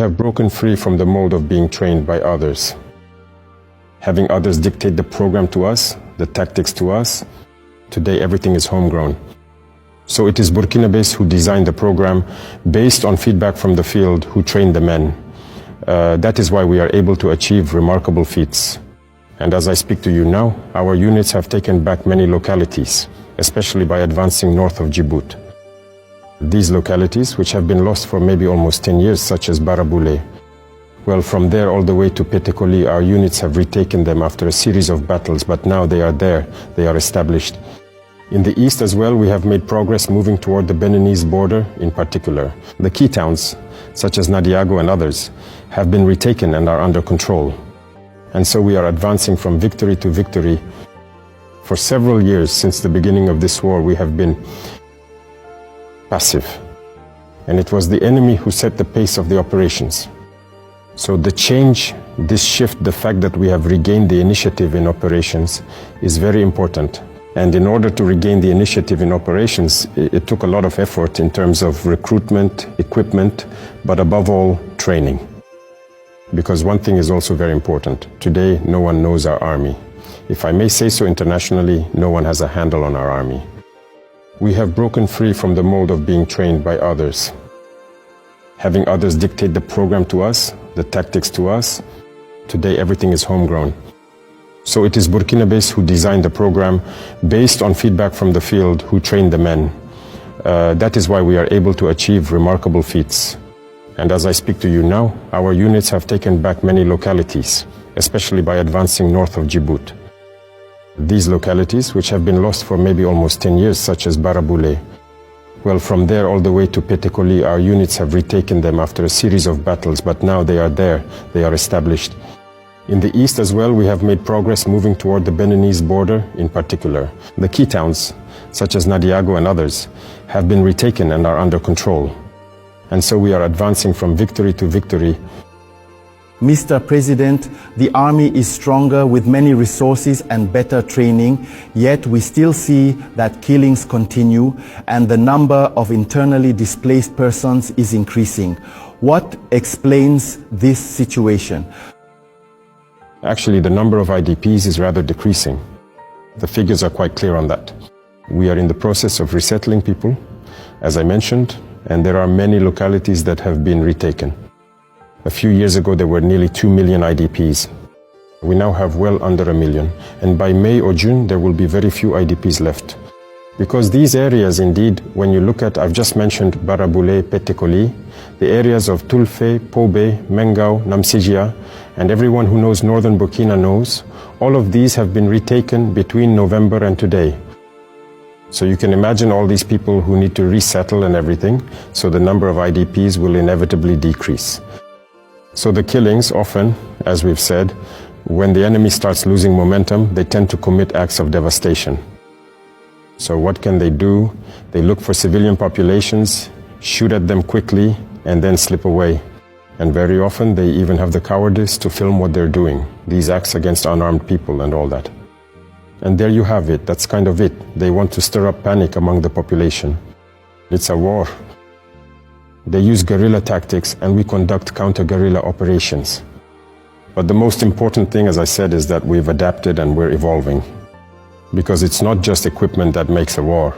have broken free from the mold of being trained by others. Having others dictate the program to us, the tactics to us, today everything is homegrown. So it is Burkinabés who designed the program based on feedback from the field, who trained the men. That is why we are able to achieve remarkable feats. And as I speak to you now, our units have taken back many localities, especially by advancing north of Djibouti. These localities, which have been lost for maybe almost 10 years, such as Barabule, well, from there all the way to Petekoli, our units have retaken them after a series of battles, but now they are there, they are established. In the east as well, we have made progress moving toward the Beninese border in particular. The key towns, such as Nadiago and others, have been retaken and are under control. And so we are advancing from victory to victory. For several years since the beginning of this war, we have been passive. And it was the enemy who set the pace of the operations. So the change, this shift, the fact that we have regained the initiative in operations is very important. And in order to regain the initiative in operations, it took a lot of effort in terms of recruitment, equipment, but above all, training. Because one thing is also very important. Today, no one knows our army. If I may say so internationally, no one has a handle on our army. We have broken free from the mold of being trained by others. Having others dictate the program to us, the tactics to us, today everything is homegrown. So it is Burkinabés who designed the program based on feedback from the field, who trained the men. That is why we are able to achieve remarkable feats. And as I speak to you now, our units have taken back many localities, especially by advancing north of Djibouti. These localities, which have been lost for maybe almost 10 years, such as Barabule, well, from there all the way to Petekoli, our units have retaken them after a series of battles, but now they are there, they are established. In the east as well, we have made progress moving toward the Beninese border in particular. The key towns, such as Nadiago and others, have been retaken and are under control. And so we are advancing from victory to victory. Mr. President, the army is stronger with many resources and better training, yet we still see that killings continue and the number of internally displaced persons is increasing. What explains this situation? Actually, the number of IDPs is rather decreasing. The figures are quite clear on that. We are in the process of resettling people, as I mentioned, and there are many localities that have been retaken. A few years ago, there were nearly 2 million IDPs. We now have well under 1 million, and by May or June, there will be very few IDPs left. Because these areas, indeed, when you look at, I've just mentioned Barabule, Petekoli, the areas of Tulfe, Pobe, Mengao, Namsijia, and everyone who knows northern Burkina knows, all of these have been retaken between November and today. So you can imagine all these people who need to resettle and everything, so the number of IDPs will inevitably decrease. So the killings often, as we've said, when the enemy starts losing momentum, they tend to commit acts of devastation. So what can they do? They look for civilian populations, shoot at them quickly, and then slip away. And very often they even have the cowardice to film what they're doing, these acts against unarmed people and all that. And there you have it, that's kind of it. They want to stir up panic among the population. It's a war. They use guerrilla tactics and we conduct counter-guerrilla operations. But the most important thing, as I said, is that we've adapted and we're evolving. Because it's not just equipment that makes a war.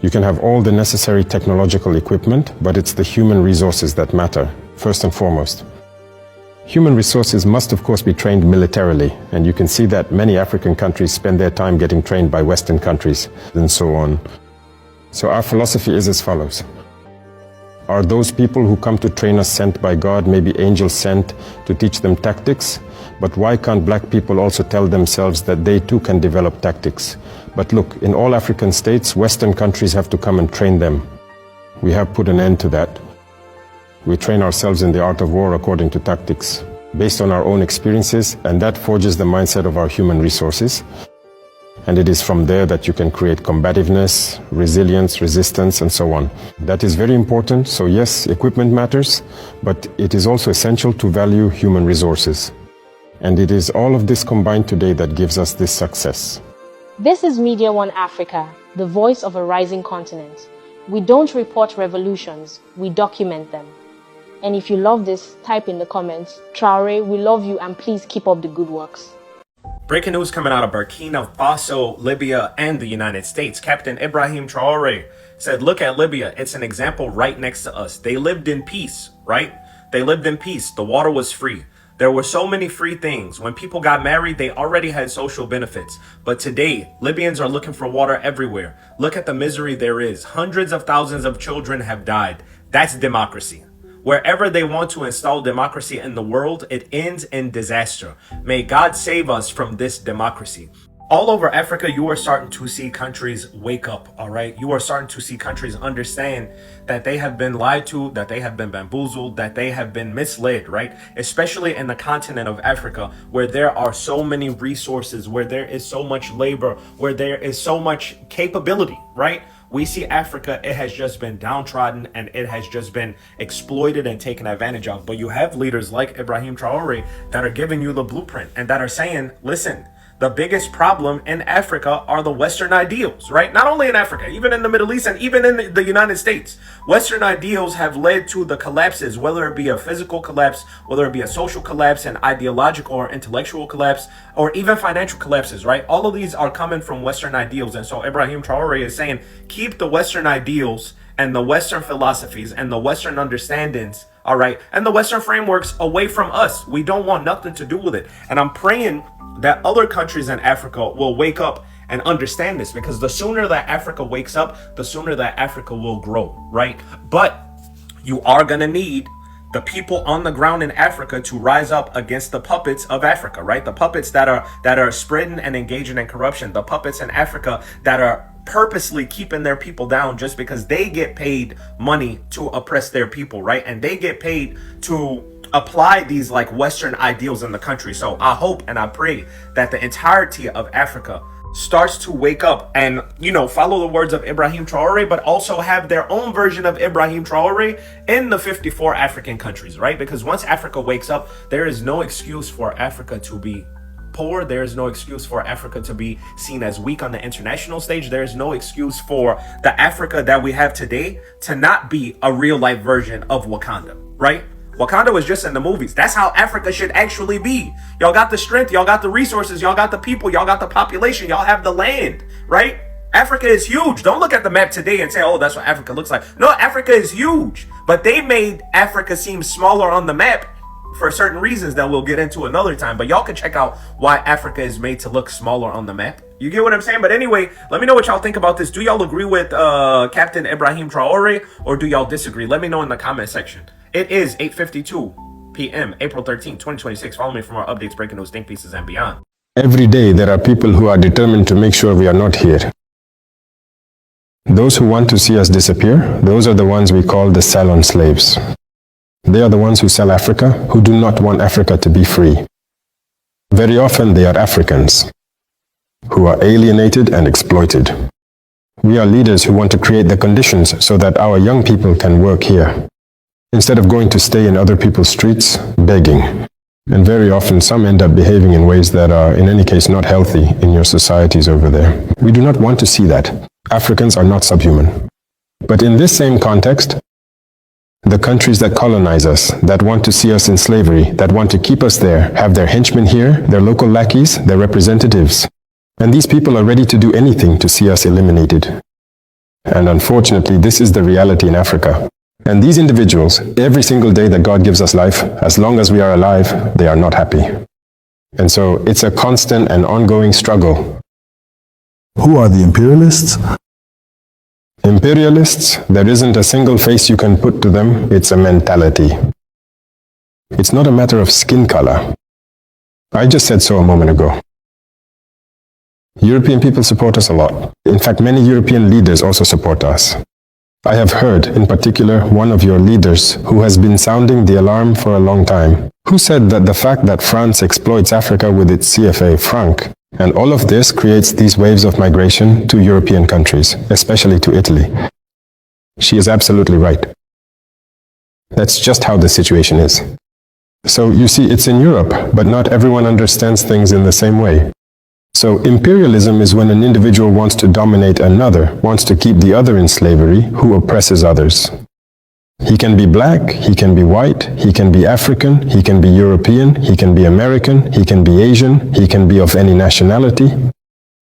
You can have all the necessary technological equipment, but it's the human resources that matter, first and foremost. Human resources must, of course, be trained militarily, and you can see that many African countries spend their time getting trained by Western countries, and so on. So our philosophy is as follows. Are those people who come to train us sent by God, maybe angels sent to teach them tactics? But why can't black people also tell themselves that they too can develop tactics? But look, in all African states, Western countries have to come and train them. We have put an end to that. We train ourselves in the art of war according to tactics, based on our own experiences, and that forges the mindset of our human resources. And it is from there that you can create combativeness, resilience, resistance, and so on. That is very important. So yes, equipment matters, but it is also essential to value human resources. And it is all of this combined today that gives us this success. This is Media One Africa, the voice of a rising continent. We don't report revolutions, we document them. And if you love this, type in the comments. Traoré, we love you and please keep up the good works. Breaking news coming out of Burkina Faso, Libya, and the United States. Captain Ibrahim Traoré said, look at Libya. It's an example right next to us. They lived in peace, right? They lived in peace. The water was free. There were so many free things. When people got married, they already had social benefits. But today, Libyans are looking for water everywhere. Look at the misery there is. Hundreds of thousands of children have died. That's democracy. Wherever they want to install democracy in the world, it ends in disaster. May God save us from this democracy. All over Africa, you are starting to see countries wake up, all right? You are starting to see countries understand that they have been lied to, that they have been bamboozled, that they have been misled, right? Especially in the continent of Africa, where there are so many resources, where there is so much labor, where there is so much capability, right? We see Africa, it has just been downtrodden and it has just been exploited and taken advantage of. But you have leaders like Ibrahim Traoré that are giving you the blueprint and that are saying, listen, the biggest problem in Africa are the Western ideals, right? Not only in Africa, even in the Middle East and even in the United States. Western ideals have led to the collapses, whether it be a physical collapse, whether it be a social collapse, an ideological or intellectual collapse, or even financial collapses, right? All of these are coming from Western ideals. And so Ibrahim Traoré is saying, keep the Western ideals and the Western philosophies and the Western understandings, all right, and the Western frameworks away from us. We don't want nothing to do with it. And I'm praying that other countries in Africa will wake up and understand this, because the sooner that Africa wakes up, the sooner that Africa will grow, right? But you are going to need the people on the ground in Africa to rise up against the puppets of Africa, right? The puppets that are spreading and engaging in corruption, the puppets in Africa that are purposely keeping their people down just because they get paid money to oppress their people, right? And they get paid to apply these like Western ideals in the country. So I hope and I pray that the entirety of Africa starts to wake up and, you know, follow the words of Ibrahim Traoré, but also have their own version of Ibrahim Traoré in the 54 African countries, right? Because once Africa wakes up, there is no excuse for Africa to be poor. There is no excuse for Africa to be seen as weak on the international stage. There is no excuse for the Africa that we have today to not be a real life version of Wakanda, right? Wakanda was just in the movies. That's how Africa should actually be. Y'all got the strength, y'all got the resources, y'all got the people, y'all got the population, y'all have the land, right? Africa is huge. Don't look at the map today and say, oh, that's what Africa looks like. No, Africa is huge. But they made Africa seem smaller on the map for certain reasons that we'll get into another time. But y'all can check out why Africa is made to look smaller on the map. You get what I'm saying? But anyway, let me know what y'all think about this. Do y'all agree with Captain Ibrahim Traoré, or do y'all disagree? Let me know in the comment section. It is 8:52 p.m., April 13, 2026. Follow me for more updates, breaking news, think pieces, and beyond. Every day there are people who are determined to make sure we are not here. Those who want to see us disappear, those are the ones we call the sell-on slaves. They are the ones who sell Africa, who do not want Africa to be free. Very often they are Africans who are alienated and exploited. We are leaders who want to create the conditions so that our young people can work here, instead of going to stay in other people's streets, begging. And very often some end up behaving in ways that are, in any case, not healthy in your societies over there. We do not want to see that. Africans are not subhuman. But in this same context, the countries that colonize us, that want to see us in slavery, that want to keep us there, have their henchmen here, their local lackeys, their representatives. And these people are ready to do anything to see us eliminated. And unfortunately, this is the reality in Africa. And these individuals, every single day that God gives us life, as long as we are alive, they are not happy. And so it's a constant and ongoing struggle. Who are the imperialists? Imperialists, there isn't a single face you can put to them. It's a mentality. It's not a matter of skin color. I just said so a moment ago. European people support us a lot. In fact, many European leaders also support us. I have heard, in particular, one of your leaders who has been sounding the alarm for a long time, who said that the fact that France exploits Africa with its CFA franc, and all of this creates these waves of migration to European countries, especially to Italy. She is absolutely right. That's just how the situation is. So you see, it's in Europe, but not everyone understands things in the same way. So imperialism is when an individual wants to dominate another, wants to keep the other in slavery, who oppresses others. He can be black, he can be white, he can be African, he can be European, he can be American, he can be Asian, he can be of any nationality.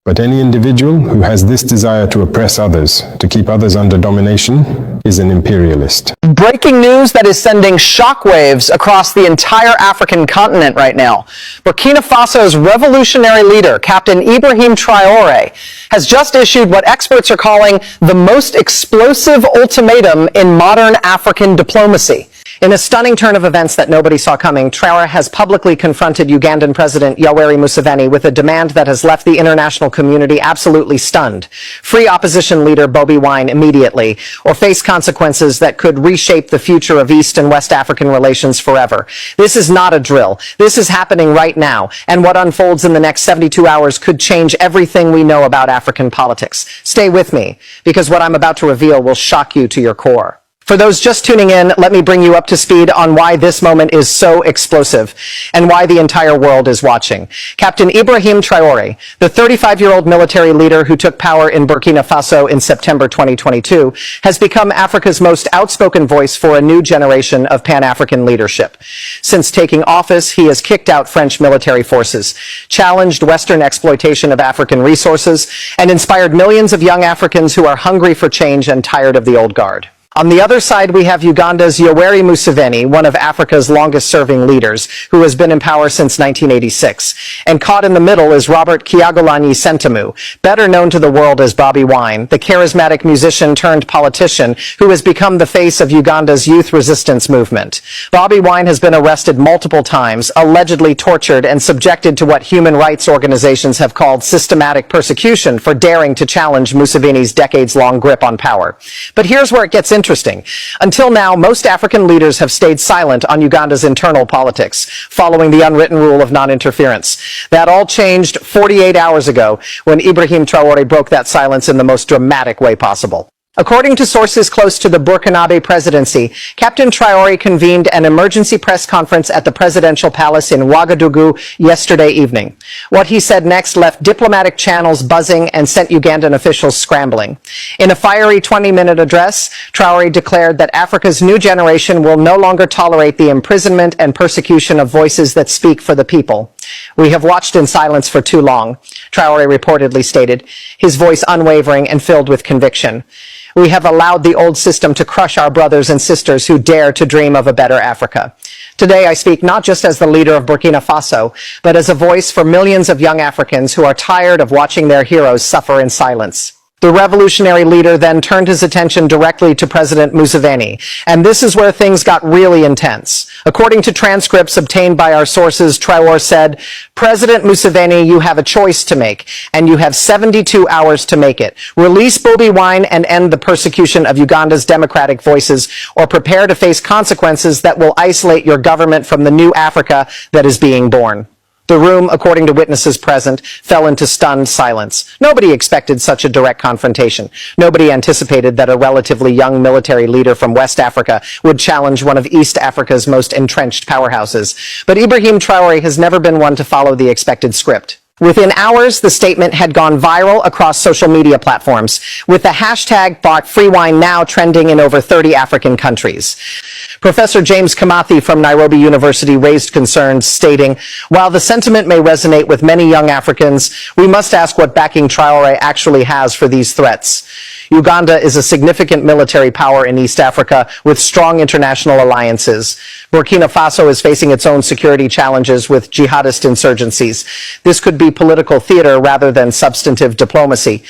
But any individual who has this desire to oppress others, to keep others under domination, is an imperialist. Breaking news that is sending shockwaves across the entire African continent right now. Burkina Faso's revolutionary leader, Captain Ibrahim Traoré, has just issued what experts are calling the most explosive ultimatum in modern African diplomacy. In a stunning turn of events that nobody saw coming, Traoré has publicly confronted Ugandan President Yoweri Museveni with a demand that has left the international community absolutely stunned. Free opposition leader Bobi Wine immediately, or face consequences that could reshape the future of East and West African relations forever. This is not a drill. This is happening right now, and what unfolds in the next 72 hours could change everything we know about African politics. Stay with me, because what I'm about to reveal will shock you to your core. For those just tuning in, let me bring you up to speed on why this moment is so explosive and why the entire world is watching. Captain Ibrahim Traoré, the 35-year-old military leader who took power in Burkina Faso in September 2022, has become Africa's most outspoken voice for a new generation of Pan-African leadership. Since taking office, he has kicked out French military forces, challenged Western exploitation of African resources, and inspired millions of young Africans who are hungry for change and tired of the old guard. On the other side, we have Uganda's Yoweri Museveni, one of Africa's longest-serving leaders, who has been in power since 1986. And caught in the middle is Robert Kyagulanyi Ssentamu, better known to the world as Bobi Wine, the charismatic musician turned politician who has become the face of Uganda's youth resistance movement. Bobi Wine has been arrested multiple times, allegedly tortured and subjected to what human rights organizations have called systematic persecution for daring to challenge Museveni's decades-long grip on power. But here's where it gets interesting. Until now, most African leaders have stayed silent on Uganda's internal politics, following the unwritten rule of non-interference. That all changed 48 hours ago when Ibrahim Traoré broke that silence in the most dramatic way possible. According to sources close to the Burkinabe presidency, Captain Traoré convened an emergency press conference at the presidential palace in Ouagadougou yesterday evening. What he said next left diplomatic channels buzzing and sent Ugandan officials scrambling. In a fiery 20-minute address, Traoré declared that Africa's new generation will no longer tolerate the imprisonment and persecution of voices that speak for the people. We have watched in silence for too long, Traoré reportedly stated, his voice unwavering and filled with conviction. We have allowed the old system to crush our brothers and sisters who dare to dream of a better Africa. Today, I speak not just as the leader of Burkina Faso, but as a voice for millions of young Africans who are tired of watching their heroes suffer in silence. The revolutionary leader then turned his attention directly to President Museveni, and this is where things got really intense. According to transcripts obtained by our sources, Traoré said, "President Museveni, you have a choice to make, and you have 72 hours to make it. Release Bobi Wine and end the persecution of Uganda's democratic voices, or prepare to face consequences that will isolate your government from the new Africa that is being born." The room, according to witnesses present, fell into stunned silence. Nobody expected such a direct confrontation. Nobody anticipated that a relatively young military leader from West Africa would challenge one of East Africa's most entrenched powerhouses. But Ibrahim Traoré has never been one to follow the expected script. Within hours, the statement had gone viral across social media platforms, with the hashtag #FreeWineNow trending in over 30 African countries. Professor James Kamathi from Nairobi University raised concerns, stating, "While the sentiment may resonate with many young Africans, we must ask what backing Traoré actually has for these threats. Uganda is a significant military power in East Africa with strong international alliances. Burkina Faso is facing its own security challenges with jihadist insurgencies. This could be political theater rather than substantive diplomacy."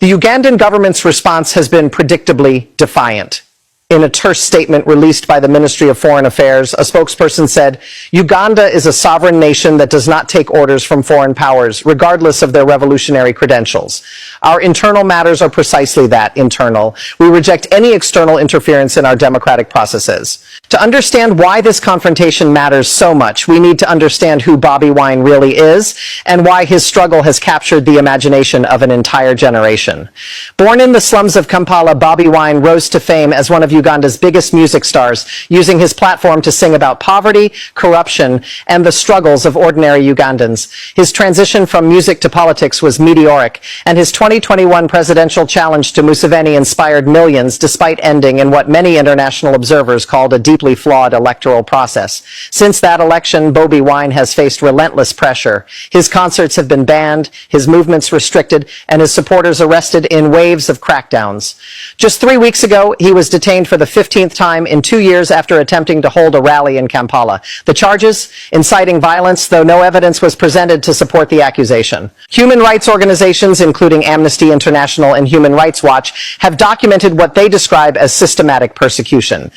The Ugandan government's response has been predictably defiant. In a terse statement released by the Ministry of Foreign Affairs, a spokesperson said, "Uganda is a sovereign nation that does not take orders from foreign powers, regardless of their revolutionary credentials. Our internal matters are precisely that, internal. We reject any external interference in our democratic processes." To understand why this confrontation matters so much, we need to understand who Bobi Wine really is and why his struggle has captured the imagination of an entire generation. Born in the slums of Kampala, Bobi Wine rose to fame as one of Uganda's biggest music stars, using his platform to sing about poverty, corruption, and the struggles of ordinary Ugandans. His transition from music to politics was meteoric, and his 2021 presidential challenge to Museveni inspired millions, despite ending in what many international observers called a deeply flawed electoral process. Since that election, Bobi Wine has faced relentless pressure. His concerts have been banned, his movements restricted, and his supporters arrested in waves of crackdowns. Just 3 weeks ago, he was detained for the 15th time in 2 years after attempting to hold a rally in Kampala. The charges? Inciting violence, though no evidence was presented to support the accusation. Human rights organizations, including Amnesty International and Human Rights Watch, have documented what they describe as systematic persecution.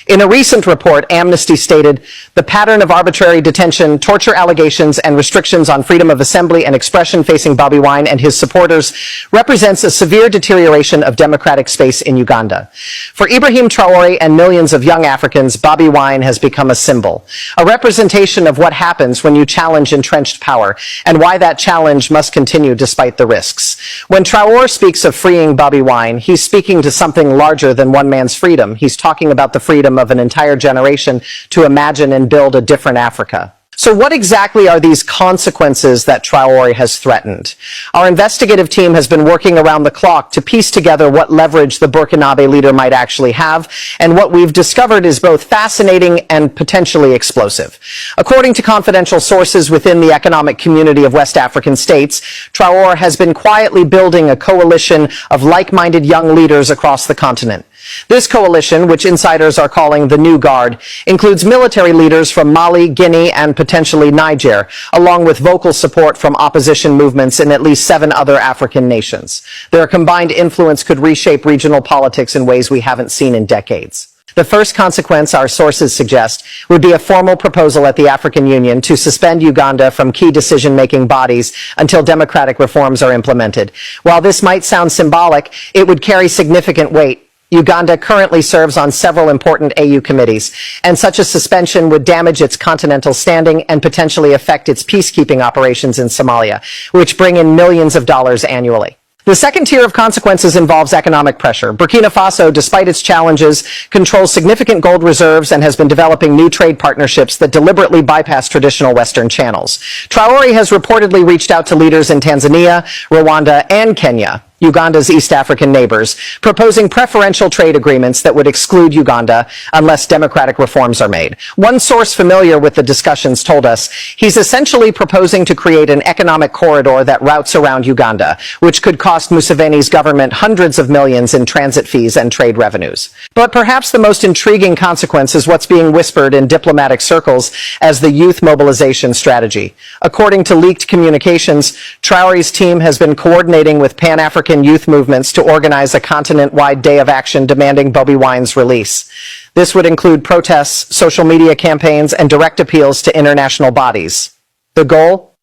In a recent report, Amnesty stated, "The pattern of arbitrary detention, torture allegations, and restrictions on freedom of assembly and expression facing Bobi Wine and his supporters represents a severe deterioration of democratic space in Uganda." For Ibrahim Traoré and millions of young Africans, Bobi Wine has become a symbol, a representation of what happens when you challenge entrenched power, and why that challenge must continue despite the risks. When Traoré speaks of freeing Bobi Wine, he's speaking to something larger than one man's freedom. He's talking about the freedom of an entire generation to imagine and build a different Africa. So what exactly are these consequences that Traoré has threatened? Our investigative team has been working around the clock to piece together what leverage the Burkinabe leader might actually have, and what we've discovered is both fascinating and potentially explosive. According to confidential sources within the economic community of West African states, Traoré has been quietly building a coalition of like-minded young leaders across the continent. This coalition, which insiders are calling the New Guard, includes military leaders from Mali, Guinea, and potentially Niger, along with vocal support from opposition movements in at least 7 other African nations. Their combined influence could reshape regional politics in ways we haven't seen in decades. The first consequence, our sources suggest, would be a formal proposal at the African Union to suspend Uganda from key decision-making bodies until democratic reforms are implemented. While this might sound symbolic, it would carry significant weight. Uganda currently serves on several important AU committees, and such a suspension would damage its continental standing and potentially affect its peacekeeping operations in Somalia, which bring in millions of dollars annually. The second tier of consequences involves economic pressure. Burkina Faso, despite its challenges, controls significant gold reserves and has been developing new trade partnerships that deliberately bypass traditional Western channels. Traoré has reportedly reached out to leaders in Tanzania, Rwanda, and Kenya, Uganda's East African neighbors, proposing preferential trade agreements that would exclude Uganda unless democratic reforms are made. One source familiar with the discussions told us he's essentially proposing to create an economic corridor that routes around Uganda, which could cost Museveni's government hundreds of millions in transit fees and trade revenues. But perhaps the most intriguing consequence is what's being whispered in diplomatic circles as the youth mobilization strategy. According to leaked communications, Traoré's team has been coordinating with Pan-African youth movements to organize a continent-wide day of action demanding Bobi Wine's release. This would include protests, social media campaigns, and direct appeals to international bodies. The goal?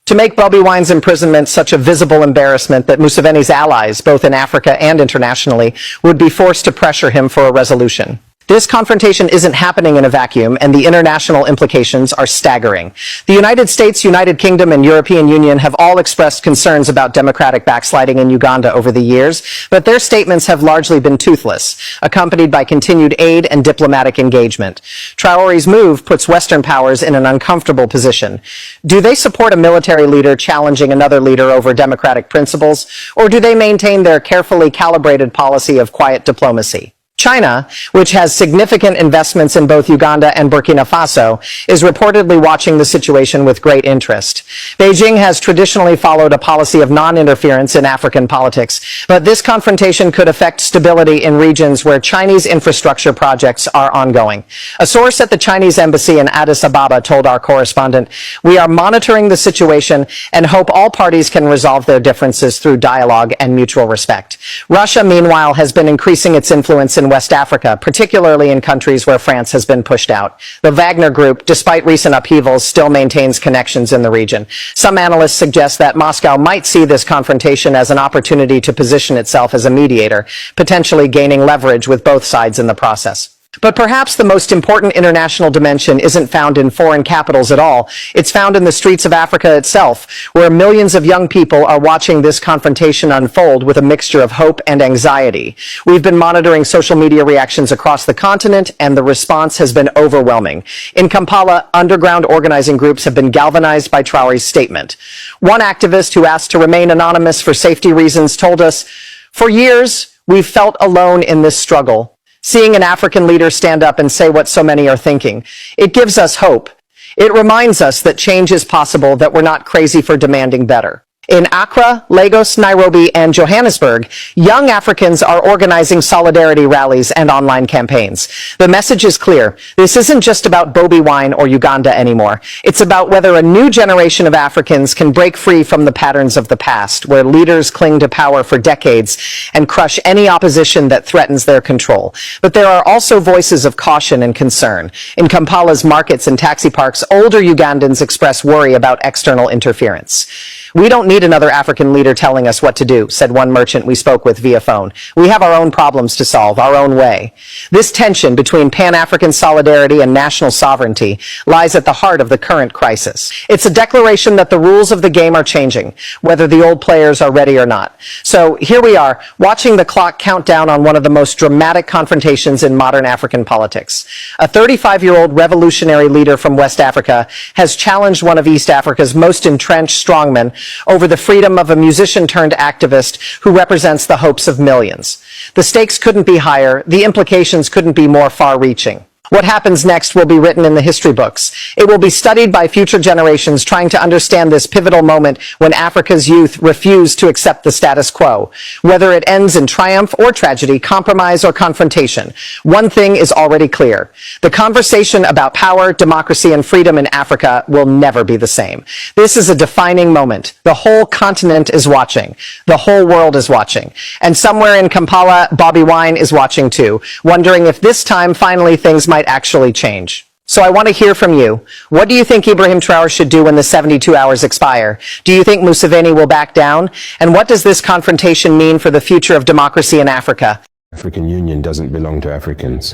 To make Bobi Wine's imprisonment such a visible embarrassment that Museveni's allies, both in Africa and internationally, would be forced to pressure him for a resolution. This confrontation isn't happening in a vacuum, and the international implications are staggering. The United States, United Kingdom, and European Union have all expressed concerns about democratic backsliding in Uganda over the years, but their statements have largely been toothless, accompanied by continued aid and diplomatic engagement. Traoré's move puts Western powers in an uncomfortable position. Do they support a military leader challenging another leader over democratic principles, or do they maintain their carefully calibrated policy of quiet diplomacy? China, which has significant investments in both Uganda and Burkina Faso, is reportedly watching the situation with great interest. Beijing has traditionally followed a policy of non-interference in African politics, but this confrontation could affect stability in regions where Chinese infrastructure projects are ongoing. A source at the Chinese embassy in Addis Ababa told our correspondent, "We are monitoring the situation and hope all parties can resolve their differences through dialogue and mutual respect." Russia, meanwhile, has been increasing its influence in West Africa, particularly in countries where France has been pushed out. The Wagner Group, despite recent upheavals, still maintains connections in the region. Some analysts suggest that Moscow might see this confrontation as an opportunity to position itself as a mediator, potentially gaining leverage with both sides in the process. But perhaps the most important international dimension isn't found in foreign capitals at all. It's found in the streets of Africa itself, where millions of young people are watching this confrontation unfold with a mixture of hope and anxiety. We've been monitoring social media reactions across the continent, and the response has been overwhelming. In Kampala, underground organizing groups have been galvanized by Traoré's statement. One activist who asked to remain anonymous for safety reasons told us, "For years, we've felt alone in this struggle. Seeing an African leader stand up and say what so many are thinking, it gives us hope. It reminds us that change is possible, that we're not crazy for demanding better." In Accra, Lagos, Nairobi, and Johannesburg, young Africans are organizing solidarity rallies and online campaigns. The message is clear. This isn't just about Bobi Wine or Uganda anymore. It's about whether a new generation of Africans can break free from the patterns of the past, where leaders cling to power for decades and crush any opposition that threatens their control. But there are also voices of caution and concern. In Kampala's markets and taxi parks, older Ugandans express worry about external interference. "We don't need another African leader telling us what to do," said one merchant we spoke with via phone. "We have our own problems to solve, our own way." This tension between Pan-African solidarity and national sovereignty lies at the heart of the current crisis. It's a declaration that the rules of the game are changing, whether the old players are ready or not. So here we are, watching the clock count down on one of the most dramatic confrontations in modern African politics. A 35-year-old revolutionary leader from West Africa has challenged one of East Africa's most entrenched strongmen over the freedom of a musician-turned-activist who represents the hopes of millions. The stakes couldn't be higher. The implications couldn't be more far-reaching. What happens next will be written in the history books. It will be studied by future generations trying to understand this pivotal moment when Africa's youth refuse to accept the status quo. Whether it ends in triumph or tragedy, compromise or confrontation, one thing is already clear. The conversation about power, democracy, and freedom in Africa will never be the same. This is a defining moment. The whole continent is watching. The whole world is watching. And somewhere in Kampala, Bobi Wine is watching too, wondering if this time finally things might actually change. So I want to hear from you. What do you think Ibrahim Traoré should do when the 72 hours expire? Do you think Museveni will back down? And what does this confrontation mean for the future of democracy in Africa? African Union doesn't belong to Africans.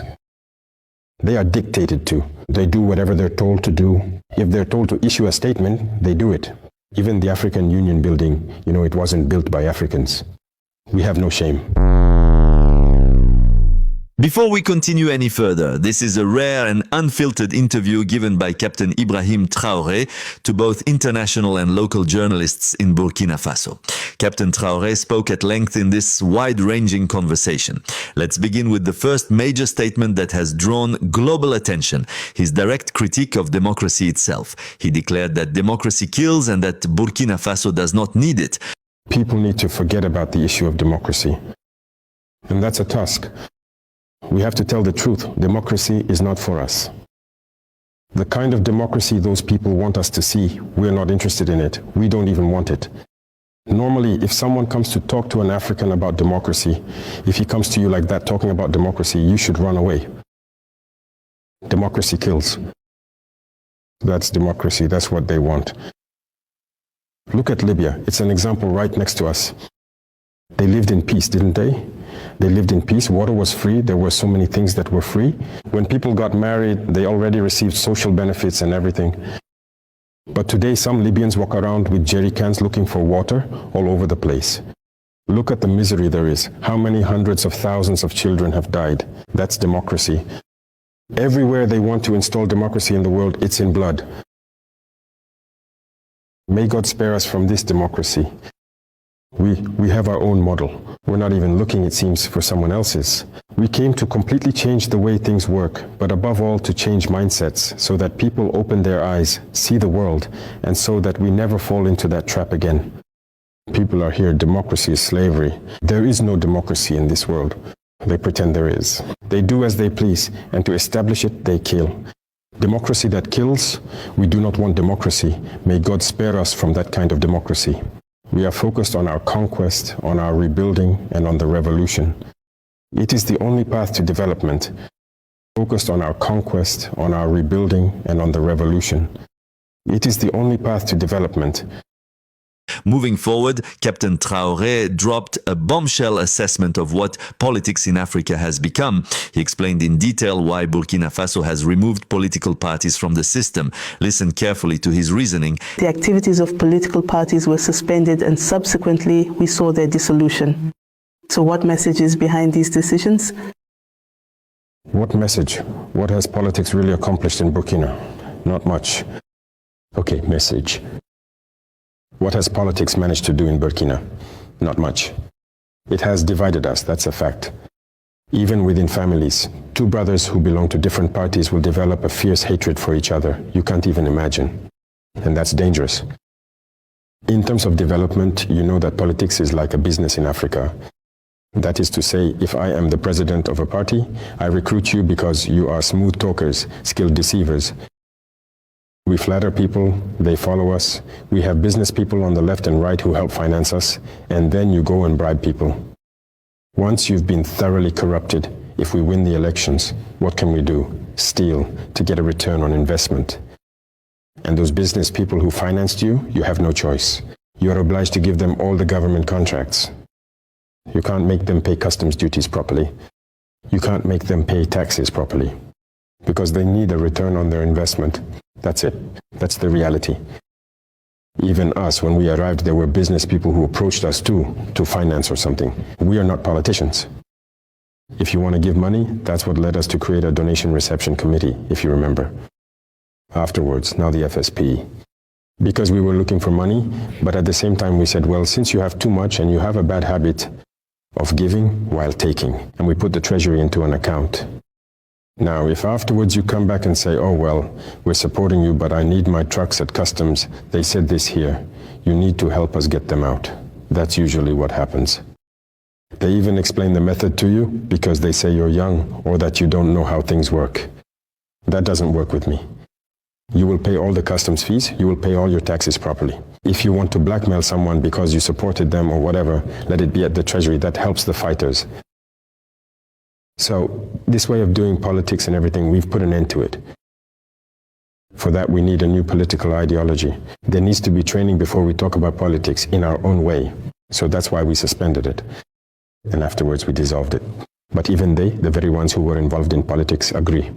They are dictated to. They do whatever they're told to do. If they're told to issue a statement, they do it. Even the African Union building, it wasn't built by Africans. We have no shame. Before we continue any further, this is a rare and unfiltered interview given by Captain Ibrahim Traoré to both international and local journalists in Burkina Faso. Captain Traoré spoke at length in this wide-ranging conversation. Let's begin with the first major statement that has drawn global attention, his direct critique of democracy itself. He declared that democracy kills and that Burkina Faso does not need it. People need to forget about the issue of democracy. And that's a task. We have to tell the truth. Democracy is not for us. The kind of democracy those people want us to see, we're not interested in it. We don't even want it. Normally, if someone comes to talk to an African about democracy, if he comes to you like that talking about democracy, you should run away. Democracy kills. That's democracy. That's what they want. Look at Libya. It's an example right next to us. They lived in peace, didn't they? They lived in peace. Water was free. There were so many things that were free. When people got married, they already received social benefits and everything. But today, some Libyans walk around with jerry cans looking for water all over the place. Look at the misery there is. How many hundreds of thousands of children have died? That's democracy. Everywhere they want to install democracy in the world, it's in blood. May God spare us from this democracy. We have our own model. We're not even looking, it seems, for someone else's. We came to completely change the way things work, but above all to change mindsets so that people open their eyes, see the world, and so that we never fall into that trap again. People are here, democracy is slavery. There is no democracy in this world. They pretend there is. They do as they please, and to establish it, they kill. Democracy that kills, we do not want democracy. May God spare us from that kind of democracy. We are focused on our conquest, on our rebuilding, and on the revolution. It is the only path to development. Focused on our conquest, on our rebuilding, and on the revolution. It is the only path to development. Moving forward, Captain Traoré dropped a bombshell assessment of what politics in Africa has become. He explained in detail why Burkina Faso has removed political parties from the system. Listen carefully to his reasoning. The activities of political parties were suspended and subsequently we saw their dissolution. So what message is behind these decisions? What message? What has politics really accomplished in Burkina? Not much. Okay, message. What has politics managed to do in Burkina? Not much. It has divided us, that's a fact. Even within families, two brothers who belong to different parties will develop a fierce hatred for each other. You can't even imagine. And that's dangerous. In terms of development, you know that politics is like a business in Africa. That is to say, if I am the president of a party, I recruit you because you are smooth talkers, skilled deceivers. We flatter people, they follow us. We have business people on the left and right who help finance us, and then you go and bribe people. Once you've been thoroughly corrupted, if we win the elections, what can we do? Steal to get a return on investment. And those business people who financed you, you have no choice. You are obliged to give them all the government contracts. You can't make them pay customs duties properly. You can't make them pay taxes properly. Because they need a return on their investment. That's it. That's the reality. Even us, when we arrived, there were business people who approached us too, to finance or something. We are not politicians. If you want to give money, that's what led us to create a donation reception committee, if you remember. Afterwards, now the FSP. Because we were looking for money, but at the same time we said, well, since you have too much and you have a bad habit of giving while taking, and we put the treasury into an account. Now, if afterwards you come back and say, oh, well, we're supporting you, but I need my trucks at customs, they said this here, you need to help us get them out. That's usually what happens. They even explain the method to you because they say you're young or that you don't know how things work. That doesn't work with me. You will pay all the customs fees, you will pay all your taxes properly. If you want to blackmail someone because you supported them or whatever, let it be at the treasury. That helps the fighters. So, this way of doing politics and everything, we've put an end to it. For that, we need a new political ideology. There needs to be training before we talk about politics in our own way. So that's why we suspended it. And afterwards, we dissolved it. But even they, the very ones who were involved in politics, agree.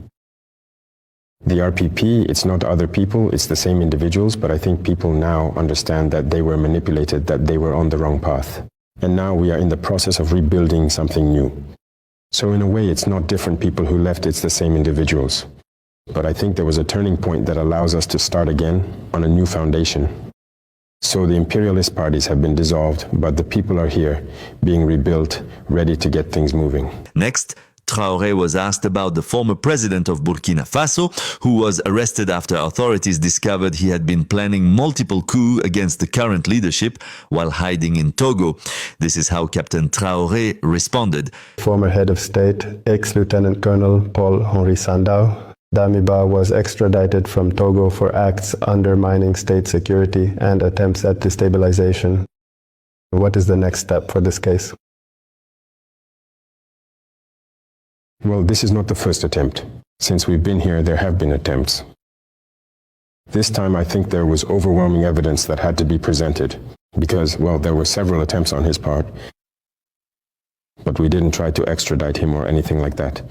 The RPP, it's not other people, it's the same individuals, but I think people now understand that they were manipulated, that they were on the wrong path. And now we are in the process of rebuilding something new. So in a way, it's not different people who left, it's the same individuals. But I think there was a turning point that allows us to start again on a new foundation. So the imperialist parties have been dissolved, but the people are here, being rebuilt, ready to get things moving. Next, Traoré was asked about the former president of Burkina Faso, who was arrested after authorities discovered he had been planning multiple coups against the current leadership while hiding in Togo. This is how Captain Traoré responded. Former head of state, ex-Lieutenant Colonel Paul-Henri Sandow, Damiba was extradited from Togo for acts undermining state security and attempts at destabilization. What is the next step for this case? Well, this is not the first attempt. Since we've been here, there have been attempts. This time, I think there was overwhelming evidence that had to be presented because, well, there were several attempts on his part, but we didn't try to extradite him or anything like that.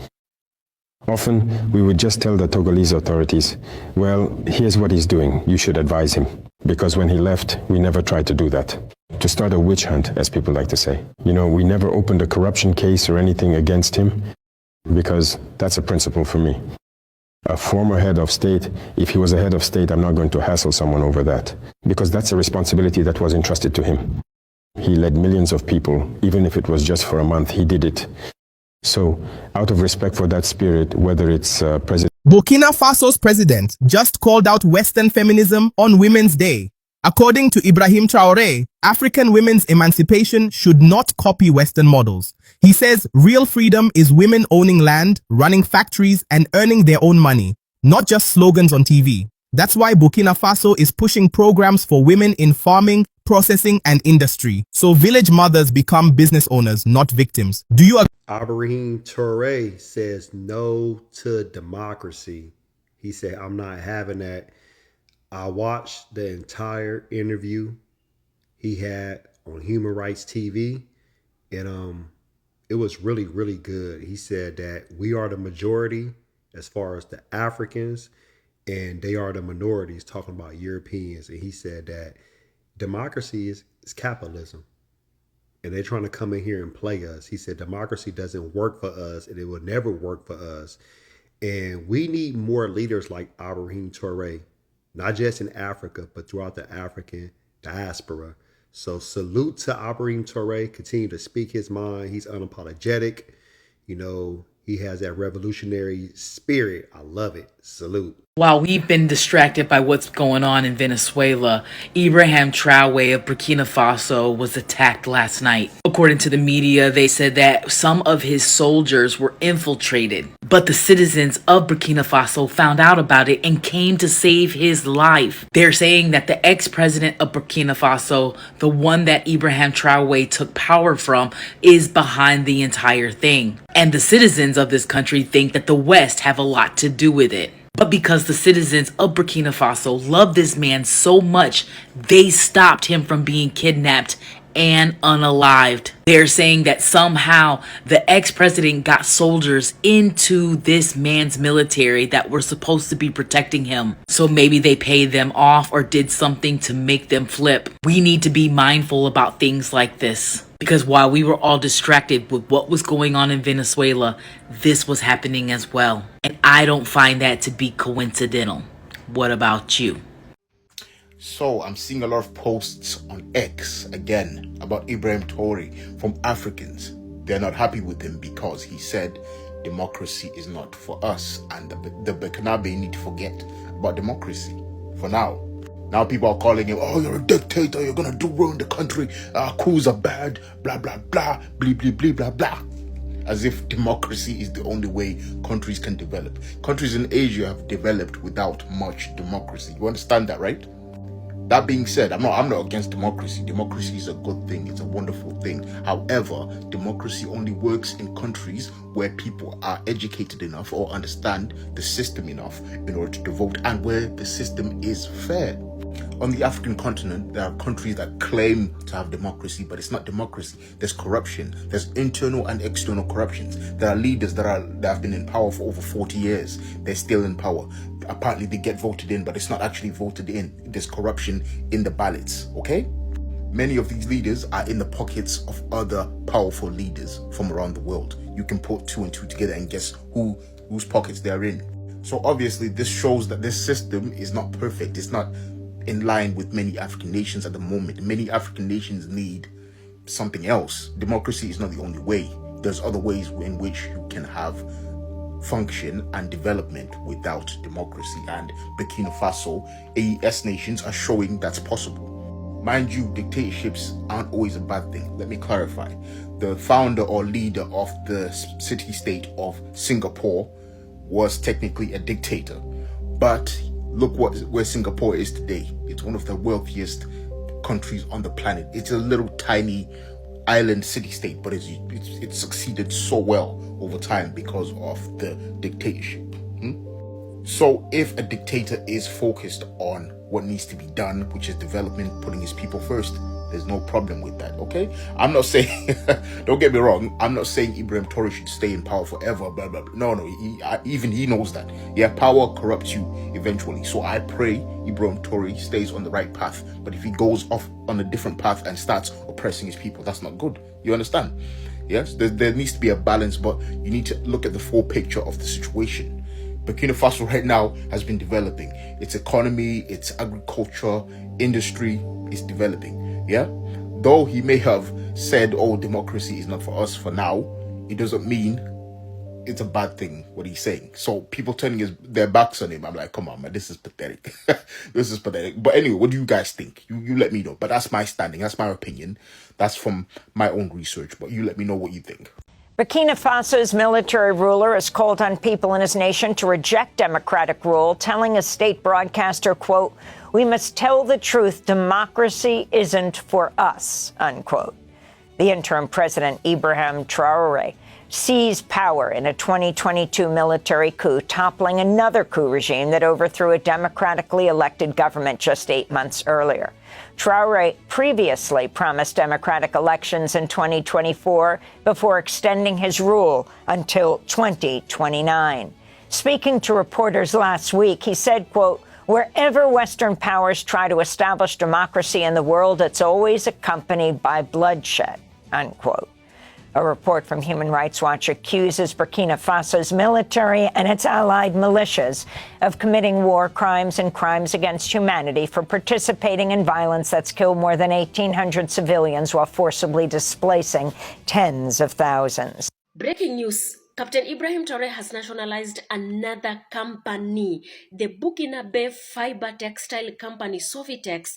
Often, we would just tell the Togolese authorities, well, here's what he's doing, you should advise him. Because when he left, we never tried to do that. To start a witch hunt, as people like to say. You know, we never opened a corruption case or anything against him, because that's a principle for me. A former head of state, if he was a head of state, I'm not going to hassle someone over that, because that's a responsibility that was entrusted to him. He led millions of people, even if it was just for a month, he did it. So, out of respect for that spirit, whether it's President... Burkina Faso's president just called out Western feminism on Women's Day. According to Ibrahim Traoré, African women's emancipation should not copy Western models. He says real freedom is women owning land, running factories, and earning their own money, not just slogans on TV. That's why Burkina Faso is pushing programs for women in farming, processing, and industry, so village mothers become business owners, not victims. Do you agree? Ibrahim Traoré says no to democracy. He said, I'm not having that. I watched the entire interview he had on Human Rights TV, and it was really, really good. He said that we are the majority as far as the Africans, and they are the minorities, talking about Europeans. And he said that democracy is capitalism, and they're trying to come in here and play us. He said democracy doesn't work for us, and it will never work for us. And we need more leaders like Ibrahim Traoré, not just in Africa, but throughout the African diaspora. So salute to Ibrahim Traoré. Continue to speak his mind. He's unapologetic. You know, he has that revolutionary spirit. I love it. Salute. While we've been distracted by what's going on in Venezuela, Ibrahim Traoré of Burkina Faso was attacked last night. According to the media, they said that some of his soldiers were infiltrated, but the citizens of Burkina Faso found out about it and came to save his life. They're saying that the ex-president of Burkina Faso, the one that Ibrahim Traoré took power from, is behind the entire thing. And the citizens of this country think that the West have a lot to do with it. But because the citizens of Burkina Faso love this man so much, they stopped him from being kidnapped and unalived. They're saying that somehow the ex-president got soldiers into this man's military that were supposed to be protecting him. So maybe they paid them off or did something to make them flip. We need to be mindful about things like this, because while we were all distracted with what was going on in Venezuela, this was happening as well. And I don't find that to be coincidental. What about you? So I'm seeing a lot of posts on X again about Ibrahim Traoré from Africans. They're not happy with him because he said democracy is not for us, and the Burkinabe need to forget about democracy for now. Now people are calling him, oh, you're a dictator, you're gonna ruin the country, coups are bad, blah blah blah, blah blah blah blah blah. As if democracy is the only way countries can develop. Countries in Asia have developed without much democracy. You understand that, right? That being said, I'm not against democracy. Democracy is a good thing. It's a wonderful thing. However, democracy only works in countries where people are educated enough or understand the system enough in order to vote, and where the system is fair. On the African continent, there are countries that claim to have democracy, but it's not democracy. There's corruption. There's internal and external corruptions. There are leaders that have been in power for over 40 years. They're still in power. Apparently they get voted in, but it's not actually voted in. There's corruption in the ballots, okay? Many of these leaders are in the pockets of other powerful leaders from around the world. You can put two and two together and guess whose pockets they're in. So obviously this shows that this system is not perfect. It's not in line with many African nations at the moment. Many African nations need something else. Democracy is not the only way. There's other ways in which you can have function and development without democracy, and Burkina Faso, AES nations are showing that's possible. Mind you, dictatorships aren't always a bad thing. Let me clarify. The founder or leader of the city-state of Singapore was technically a dictator, but look where Singapore is today. It's one of the wealthiest countries on the planet. It's a little tiny island city-state, but it's succeeded so well over time because of the dictatorship. So if a dictator is focused on what needs to be done, which is development, putting his people first, there's no problem with that, okay? I'm not saying, don't get me wrong, I'm not saying Ibrahim Traoré should stay in power forever, blah, blah, blah. No, even he knows that. Yeah, power corrupts you eventually. So I pray Ibrahim Traoré stays on the right path. But if he goes off on a different path and starts oppressing his people, that's not good. You understand? Yes, there needs to be a balance, but you need to look at the full picture of the situation. Burkina Faso right now has been developing. Its economy, its agriculture, industry is developing. Yeah, though he may have said, oh, democracy is not for us for now, it doesn't mean it's a bad thing what he's saying. So people turning their backs on him, I'm like, come on, man, this is pathetic. This is pathetic. But anyway, what do you guys think? You let me know. But that's my standing, that's my opinion, that's from my own research. But you let me know what you think. Burkina Faso's military ruler has called on people in his nation to reject democratic rule, telling a state broadcaster, quote, "We must tell the truth. Democracy isn't for us," unquote. The interim president, Ibrahim Traoré, seized power in a 2022 military coup, toppling another coup regime that overthrew a democratically elected government just 8 months earlier. Traoré previously promised democratic elections in 2024 before extending his rule until 2029. Speaking to reporters last week, he said, quote, "Wherever Western powers try to establish democracy in the world, it's always accompanied by bloodshed," unquote. A report from Human Rights Watch accuses Burkina Faso's military and its allied militias of committing war crimes and crimes against humanity for participating in violence that's killed more than 1,800 civilians while forcibly displacing tens of thousands. Breaking news. Captain Ibrahim Traoré has nationalized another company, the Burkinabe Fiber Textile Company, Sovitex,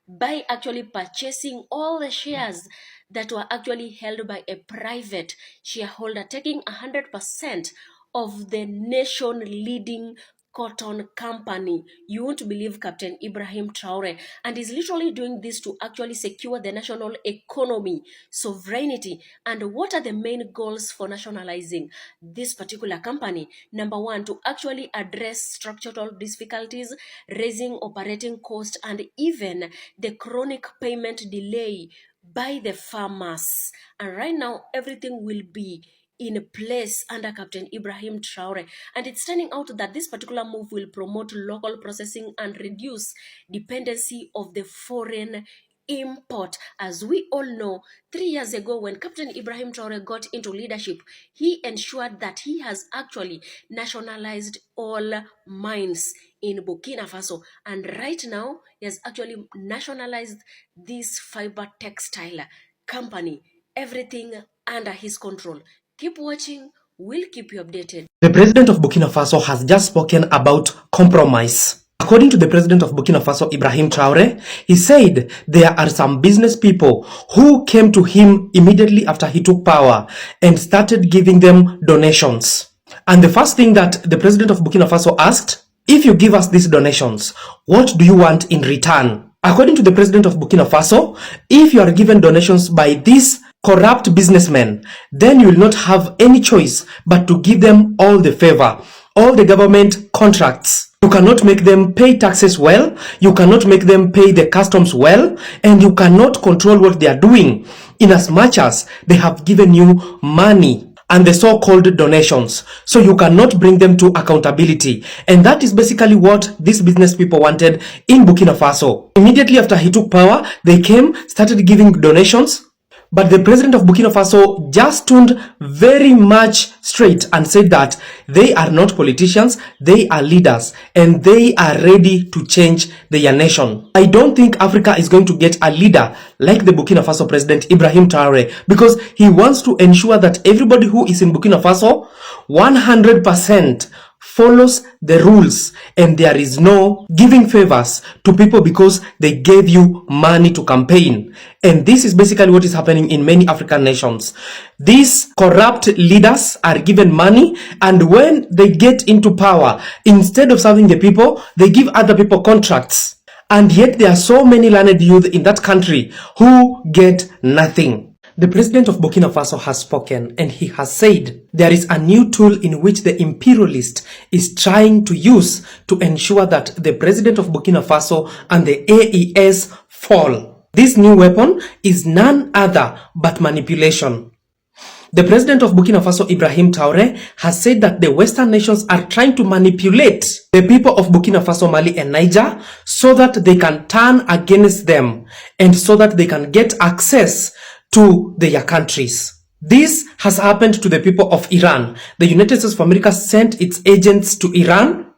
by actually purchasing all the shares that were actually held by a private shareholder, taking 100% of the nation-leading cotton company. You won't believe Captain Ibrahim Traoré, and is literally doing this to actually secure the national economy, sovereignty. And what are the main goals for nationalizing this particular company? Number one, to actually address structural difficulties, raising operating costs, and even the chronic payment delay by the farmers. And right now, everything will be in place under Captain Ibrahim Traoré. And it's turning out that this particular move will promote local processing and reduce dependency of the foreign import. As we all know, 3 years ago when Captain Ibrahim Traoré got into leadership, he ensured that he has actually nationalized all mines in Burkina Faso. And right now, he has actually nationalized this fiber textile company. Everything under his control. Keep watching. We'll keep you updated. The president of Burkina Faso has just spoken about compromise. According to the president of Burkina Faso, Ibrahim Traoré, he said there are some business people who came to him immediately after he took power and started giving them donations. And the first thing that the president of Burkina Faso asked, if you give us these donations, what do you want in return? According to the president of Burkina Faso, if you are given donations by these corrupt businessmen, then you will not have any choice but to give them all the favor, all the government contracts. You cannot make them pay taxes well, you cannot make them pay the customs well, and you cannot control what they are doing, in as much as they have given you money and the so-called donations. So you cannot bring them to accountability. And that is basically what these business people wanted in Burkina Faso. Immediately after he took power, they came, started giving donations. But the president of Burkina Faso just turned very much straight and said that they are not politicians, they are leaders, and they are ready to change their nation. I don't think Africa is going to get a leader like the Burkina Faso president Ibrahim Traoré, because he wants to ensure that everybody who is in Burkina Faso 100% follows the rules, and there is no giving favors to people because they gave you money to campaign. And this is basically what is happening in many African nations. These corrupt leaders are given money, and when they get into power, instead of serving the people, they give other people contracts. And yet there are so many learned youth in that country who get nothing. The president of Burkina Faso has spoken, and he has said there is a new tool in which the imperialist is trying to use to ensure that the president of Burkina Faso and the AES fall. This new weapon is none other but manipulation. The president of Burkina Faso, Ibrahim Traoré, has said that the Western nations are trying to manipulate the people of Burkina Faso, Mali, and Niger so that they can turn against them and so that they can get access to their countries. This has happened to the people of Iran. The United States of America sent its agents to Iran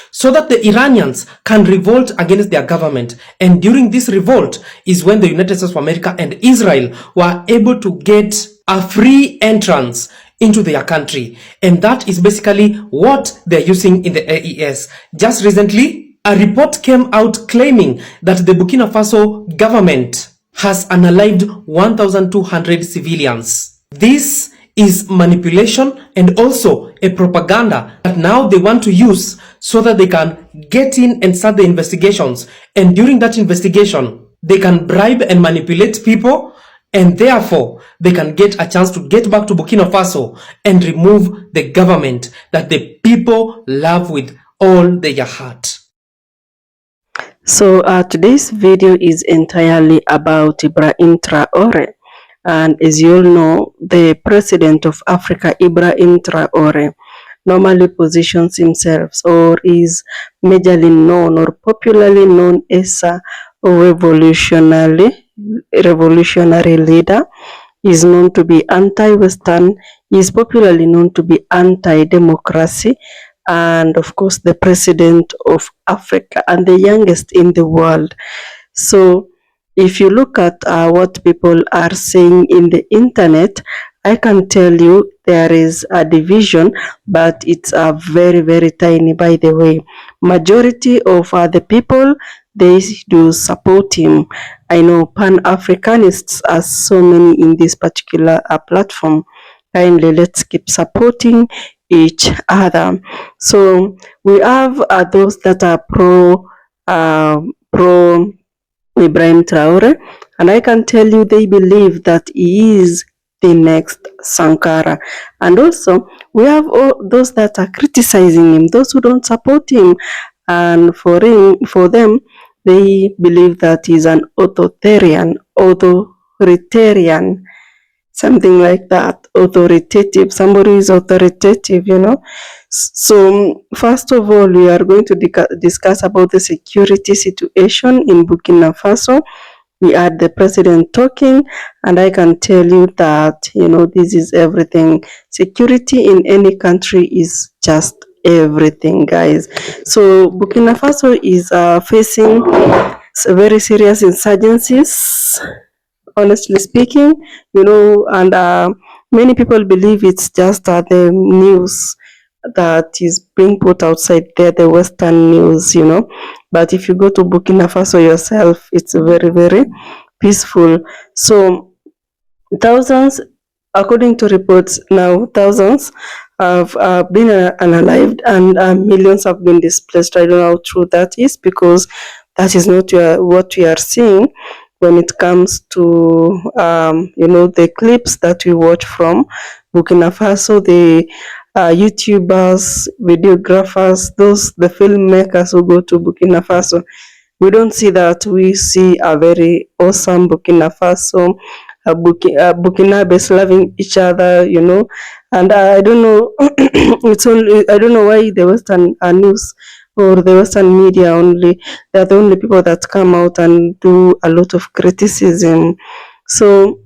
so that the Iranians can revolt against their government. And during this revolt is when the United States of America and Israel were able to get a free entrance into their country. And that is basically what they're using in the AES. Just recently, a report came out claiming that the Burkina Faso government has unalived 1,200 civilians. This is manipulation and also a propaganda that now they want to use so that they can get in and start the investigations. And during that investigation, they can bribe and manipulate people and therefore they can get a chance to get back to Burkina Faso and remove the government that the people love with all their heart. So today's video is entirely about Ibrahim Traoré. And as you all know, the president of Africa, Ibrahim Traoré, normally positions himself or is majorly known or popularly known as a revolutionary leader. He is known to be anti-Western. He is popularly known to be anti-democracy, and of course the president of Africa and the youngest in the world. So if you look at what people are saying in the internet, I can tell you there is a division, but it's a very, very tiny, by the way. Majority of the people, they do support him. I know Pan-Africanists are so many in this particular platform. Kindly, let's keep supporting each other. So we have those that are pro Ibrahim Traoré, and I can tell you they believe that he is the next Sankara. And also we have all those that are criticizing him, those who don't support him, and for them they believe that he's an authoritarian, something like that, authoritative. Somebody is authoritative, you know. So first of all, we are going to discuss about the security situation in Burkina Faso. We had the president talking, and I can tell you that, you know, this is everything. Security in any country is just everything, guys. So Burkina Faso is facing very serious insurgencies, honestly speaking, you know, and many people believe it's just the news that is being put outside there, the Western news, you know. But if you go to Burkina Faso yourself, it's very, very peaceful. So thousands, according to reports now, thousands have been unalived, and millions have been displaced. I don't know how true that is, because that is not what we are seeing when it comes to you know, the clips that we watch from Burkina Faso, the YouTubers, videographers, the filmmakers who go to Burkina Faso. We don't see that. We see a very awesome Burkina Faso, Burkinabes loving each other, you know. And I don't know, I don't know why the Western news or the Western media only, they're the only people that come out and do a lot of criticism. So,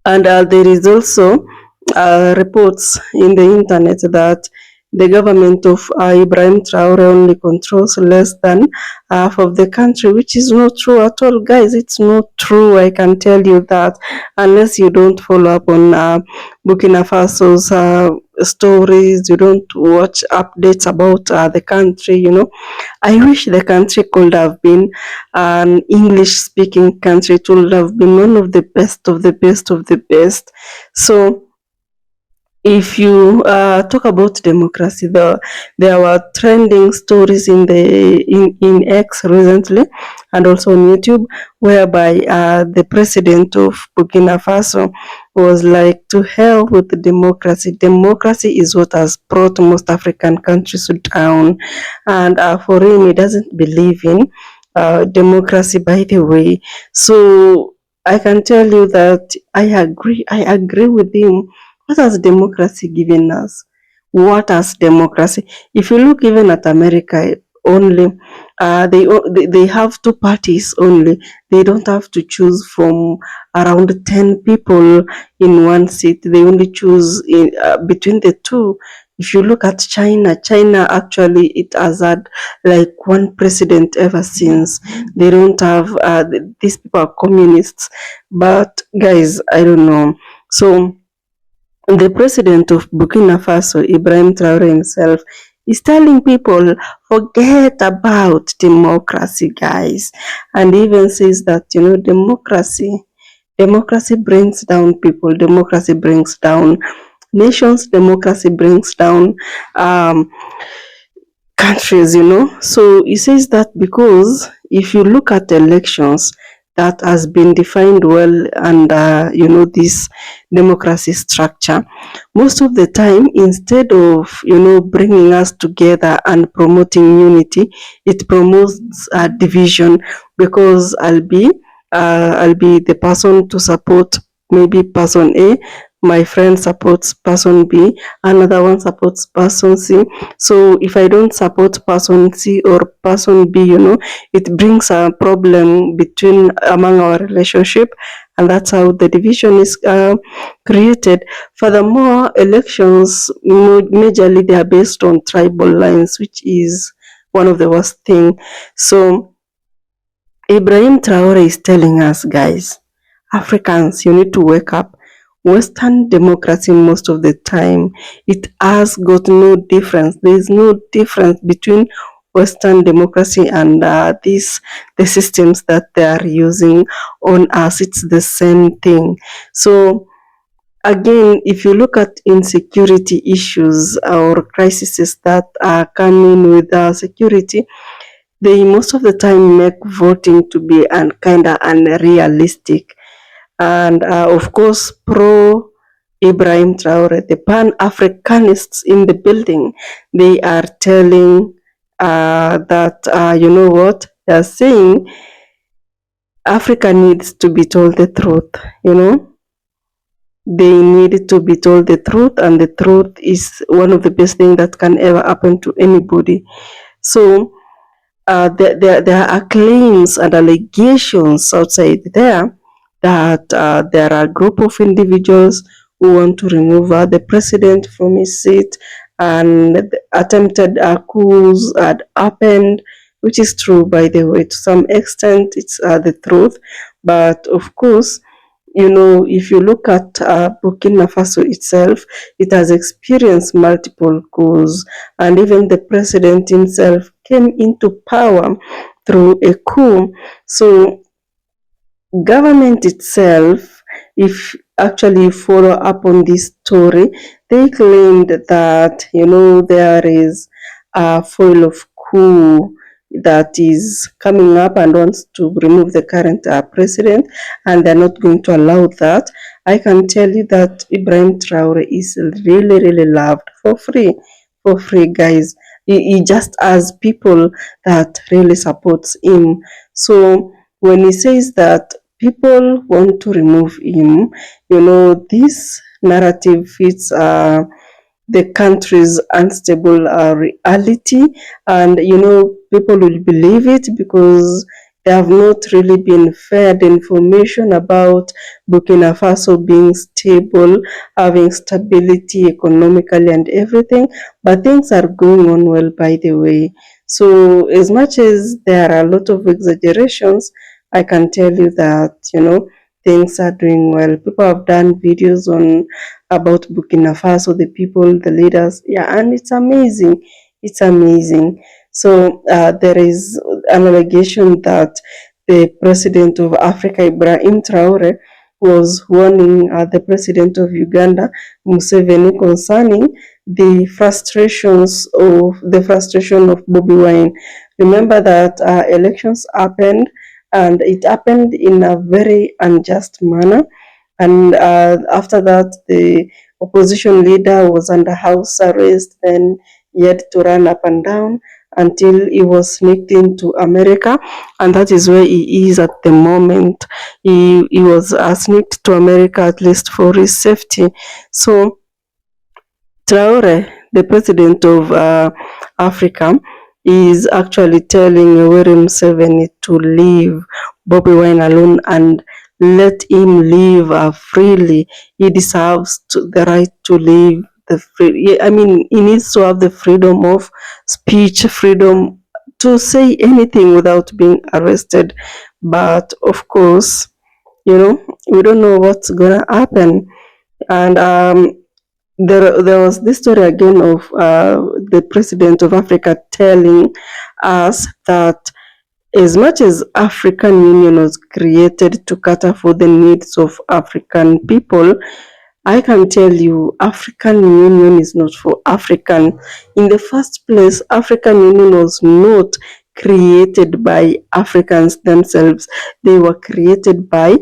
and there is also reports in the internet that the government of Ibrahim Traoré only controls less than half of the country, which is not true at all, guys. It's not true. I can tell you that, unless you don't follow up on Burkina Faso's stories, you don't watch updates about the country, you know. I wish the country could have been an English-speaking country. It would have been one of the best of the best of the best. So if you talk about democracy, there were trending stories in X recently, and also on YouTube, whereby the president of Burkina Faso was like, to hell with the democracy. Democracy is what has brought most African countries down, and for him, he doesn't believe in democracy, by the way. So I can tell you that I agree with him. What has democracy given us? What has democracy? If you look even at America only, they have two parties only. They don't have to choose from around 10 people in one seat. They only choose between the two. If you look at China actually, it has had like one president ever since. They don't have, these people are communists. But guys, I don't know. So the president of Burkina Faso, Ibrahim Traoré himself, is telling people, forget about democracy, guys. And he even says that, you know, democracy brings down people, democracy brings down nations, democracy brings down countries, you know. So he says that because if you look at elections, that has been defined well under, this democracy structure. Most of the time, instead of, bringing us together and promoting unity, it promotes division, because I'll be the person to support maybe person A, my friend supports person B, another one supports person C. So if I don't support person C or person B, it brings a problem among our relationship, and that's how the division is created. Furthermore, elections majorly they are based on tribal lines, which is one of the worst thing. So Ibrahim Traoré is telling us, guys, Africans, you need to wake up. Western democracy, most of the time, it has got no difference. There is no difference between Western democracy and the systems that they are using on us. It's the same thing. So again, if you look at insecurity issues or crises that are coming with security, they most of the time make voting to be kind of unrealistic. And of course, pro Ibrahim Traoré, the Pan-Africanists in the building, they are telling that, you know what, they are saying Africa needs to be told the truth, They need to be told the truth, and the truth is one of the best things that can ever happen to anybody. So there are claims and allegations outside there that there are a group of individuals who want to remove the president from his seat, and the attempted coups had happened, which is true, by the way. To some extent, it's the truth. But of course, if you look at Burkina Faso itself, it has experienced multiple coups, and even the president himself came into power through a coup. So government itself, if actually follow up on this story, they claimed that, there is a foil of coup that is coming up and wants to remove the current president, and they're not going to allow that. I can tell you that Ibrahim Traoré is really, really loved for free, guys. He just has people that really supports him. So when he says that people want to remove him, this narrative fits the country's unstable reality, and people will believe it because they have not really been fed information about Burkina Faso being stable, having stability economically and everything. But things are going on well, by the way. So as much as there are a lot of exaggerations, I can tell you that, things are doing well. People have done videos about Burkina Faso, the people, the leaders. Yeah, and it's amazing. It's amazing. So there is an allegation that the president of Africa, Ibrahim Traoré, was warning the president of Uganda, Museveni, concerning the frustration of Bobi Wine. Remember that elections happened, and it happened in a very unjust manner. And after that, the opposition leader was under house arrest, then he had to run up and down until he was sneaked into America, and that is where he is at the moment. He was sneaked to America, at least for his safety. So Traoré, the president of Africa, is actually telling Yoweri Museveni to leave Bobi Wine alone and let him live freely. He deserves the right to live. He needs to have the freedom of speech, freedom to say anything without being arrested. But of course, we don't know what's gonna happen. And there was this story again of the president of Africa telling us that as much as African Union was created to cater for the needs of African people, I can tell you African Union is not for African. In the first place, African Union was not created by Africans themselves. They were created by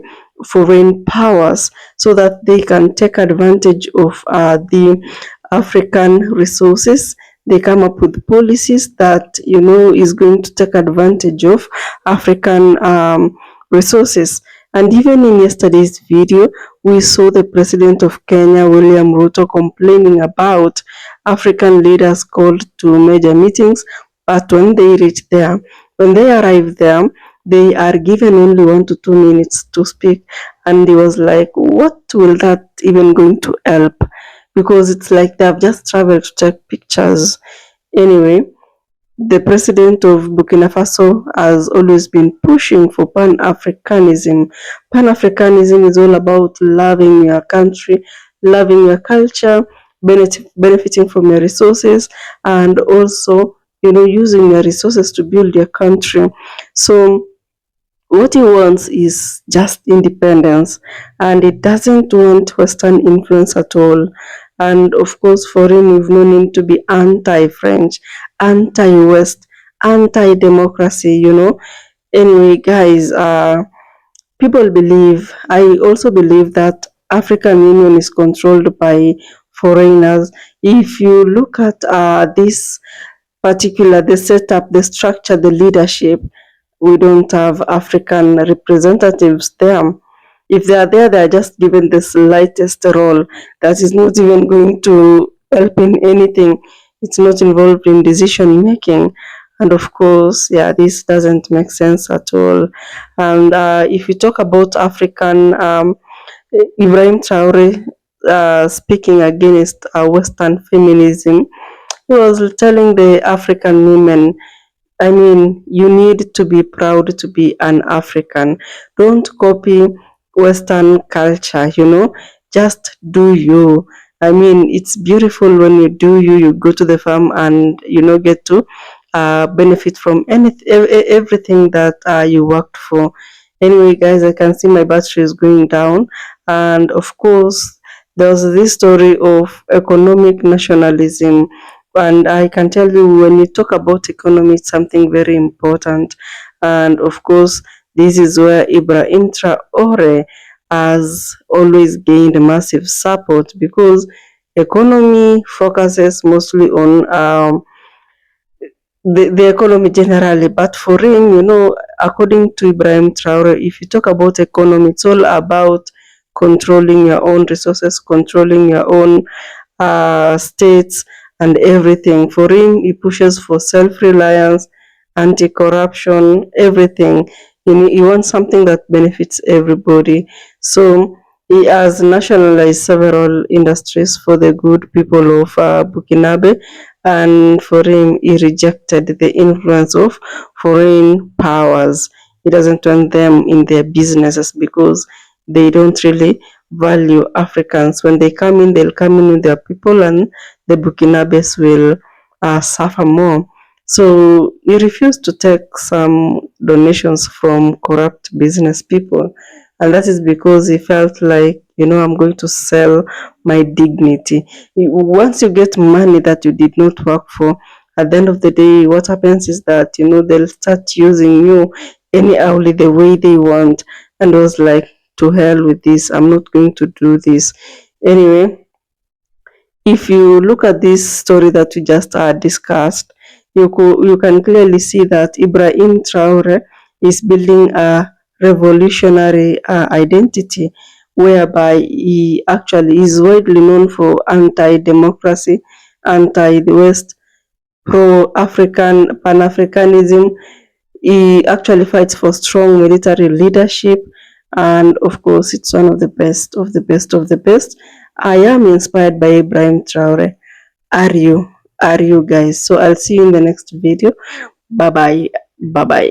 foreign powers so that they can take advantage of the African resources. They come up with policies that, is going to take advantage of African resources. And even in yesterday's video, we saw the president of Kenya, William Ruto, complaining about African leaders called to major meetings, but when they arrive there, they are given only 1 to 2 minutes to speak. And he was like, what will that even going to help? Because it's like they have just traveled to take pictures. Anyway, the president of Burkina Faso has always been pushing for Pan-Africanism. Pan-Africanism is all about loving your country, loving your culture, benefiting from your resources, and also, using your resources to build your country. So what he wants is just independence, and it doesn't want Western influence at all. And of course, for him, we've known him to be anti-French, anti-West, anti-democracy, Anyway, guys, I also believe that African Union is controlled by foreigners. If you look at this particular, the setup, the structure, the leadership, we don't have African representatives there. If they are there, they are just given the slightest role that is not even going to help in anything. It's not involved in decision making. And of course, this doesn't make sense at all. And if you talk about African, Ibrahim Traoré speaking against Western feminism, he was telling the African women, you need to be proud to be an African. Don't copy Western culture, just do you. It's beautiful when you do you go to the farm and, get to benefit from everything that you worked for. Anyway, guys, I can see my battery is going down. And of course, there's this story of economic nationalism. And I can tell you, when you talk about economy, it's something very important. And of course, this is where Ibrahim Traoré has always gained massive support, because economy focuses mostly on the economy generally. But for him, according to Ibrahim Traoré, if you talk about economy, it's all about controlling your own resources, controlling your own states, and everything. For him, he pushes for self-reliance, anti-corruption, everything. He wants something that benefits everybody. So he has nationalized several industries for the good people of Burkinabe, and for him, he rejected the influence of foreign powers. He doesn't want them in their businesses because they don't really value Africans. When they come in, they'll come in with their people, and the Burkinabes will suffer more. So he refused to take some donations from corrupt business people. And that is because he felt like, I'm going to sell my dignity. Once you get money that you did not work for, at the end of the day, what happens is that, they'll start using you anyhowly the way they want. And I was like, to hell with this, I'm not going to do this. Anyway, if you look at this story that we just discussed, you can clearly see that Ibrahim Traoré is building a revolutionary identity, whereby he actually is widely known for anti-democracy, anti-the West, pro-African, Pan-Africanism. He actually fights for strong military leadership, and of course, it's one of the best of the best of the best. I am inspired by Ibrahim Traoré. Are you? Are you guys? So I'll see you in the next video. Bye bye. Bye bye.